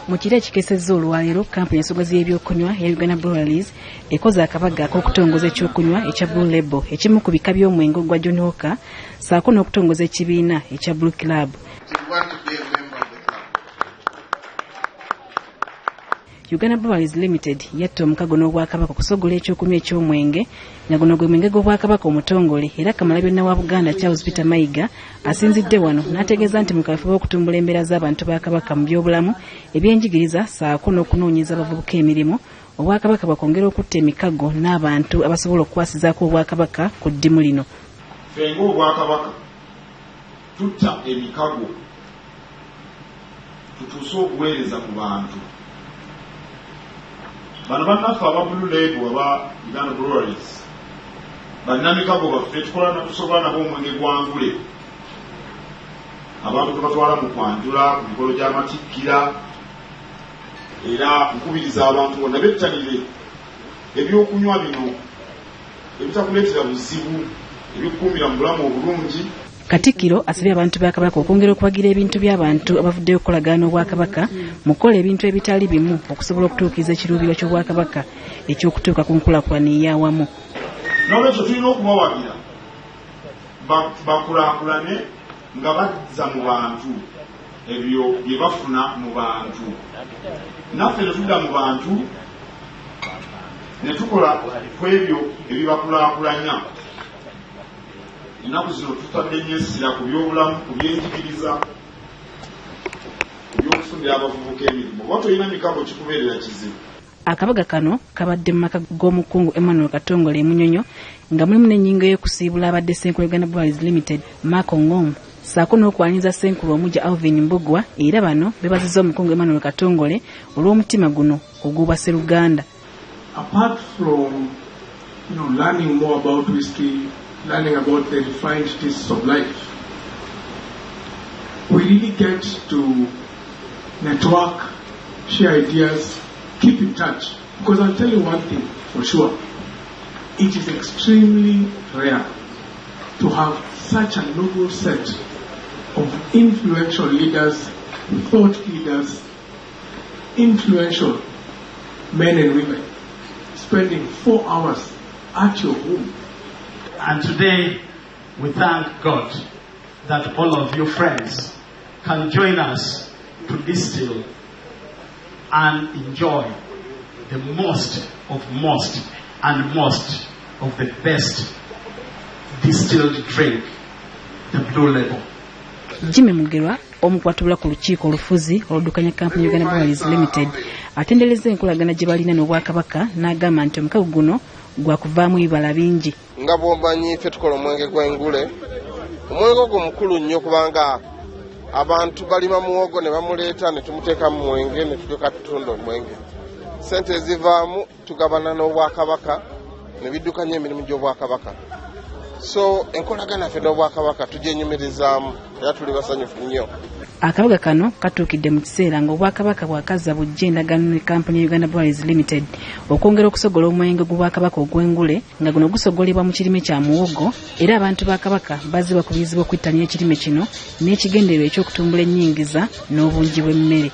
Mu kiro ekikesezza olwaleero kampuni ensogozi y'ebyokunywa ya Uganda Breweries ekoze akabaga ak'okutongoza ekyokunywa ekya Blue Label ekimu ku bika by'omwenge ogwa John Walker ssaako n'okutongoza ekibiina ekya Blue Club. Uganda Breweries Limited yatta Omukago n'Obwakabaka okusogola ekyokunywa eky'omwenge nga guno gwe mwenge gw'Obwakabaka omutongole era Kamalabyonna wa Buganda Charles Peter Mayiga asinzidde wano n'ategeeza nti mu kafubo okutumbula embeera z'abantu ba Kabaka mu by'obulamu ebyenjigiriza ssaako n'okunoonyeza abavubuka emirimu Obwakabaka bakwongera okutta emikago n'abantu abasobola okukwasizaako Obwakabaka ku ddimu lino. Ffe ng'Obwakabaka tutta emikago tutuuse okuweereza ku bantu. Bano bannaffe aba Blue Label aba Uganda Breweries bannamikago baffe tukola natusobola nabo omwenge gwangule abantu tubatwala mu kwanjula ku mikolo gy'amatikkira era nkubiriza abantu bonna bettanire ebyokunywa bino ebitakuleetera buzibu ebikuumira mu bulamu obulungi. Katikkiro asabye abantu ba Kabaka okwongera okuwagira ebintu by'abantu abavuddeyo okukolagana Obwakabaka mu kukola ebintu ebitali bimu okusobola okutuukiriza ekiruubirirwa ky'Obwakabaka eky'okutuuka ku nkulaakulana ey'awamu. N'olwekyo tulina okubawagira bakulaakulane nga bazza mu bantu ebyo bye bafuna mu bantu. Naffe ne tudda mu bantu ne tukola ku ebyo ebibakulaakulanya. Ennaku zino tutadde nnyo essira ku by'obulamu, ku byenjigiriza, ku by'okufunira abavubuka emirimu. Oba tolina mikago kikubeerera kizibu. Akabaga kano kabadde mu maka g'omukungu Emmanuel Katongole e Munyonyo nga mulimu n'ennyingo y'okusiibula abadde Ssenkulu Uganda Breweries Limited Marco Ngom ssaako n'okwaniriza Ssenkulu omujja Alvin Mbugwa era bano beebazizza omukungu Emmanuel Katongole olw'omutima guno ogubwa Sseruganda. Apart from learning more about history, learning about the refined tastes of life, we really get to network, share ideas, keep in touch. Because I'll tell you one thing for sure, it is extremely rare to have such a noble set of influential leaders, thought leaders, influential men and women spending 4 hours at your home. And today, we thank God that all of you friends can join us to distill and enjoy the most of the best distilled drink, the Blue Label. Jimmy Mugerwa omukwatula ku lukiiko olufuzi oludukanya kampuni Uganda Breweries Limited atendereza enkolagana gye balina n'Obwakabaka n'agamba nti omukago guno gwa kuvaamu ebibala bingi. Nga bw'omanyi ffe tukola omwenge gw'engule. Omwenge ogwo mukulu nnyo kubanga abantu balima muwogo ne bamuleeta ne tumuteeka mu mwenge ne tutuuka tutunda omwenge. Ssente ezivaamu tugabana n'Obwakabaka ne biddukanya emirimu gy'Obwakabaka. So enkolagana ffe n'Obwakabaka tugyenyumirizaamu era tuli basanyufu nnyo. Akabaga kano katuukidde mu kiseera ng'Obwakabaka bwakazza bujja endagaano ne kampuni ya Uganda Breweries Limited okwongera okusogola omwenge gw'Obwakabaka ogw'engule nga guno gusogolebwa mu kirime kya muwogo era abantu ba Kabaka bazze bakubirizibwa okwittanya ekirime kino n'ekigendererwa eky'okutumbula ennyingiza n'obungi bw'emmere.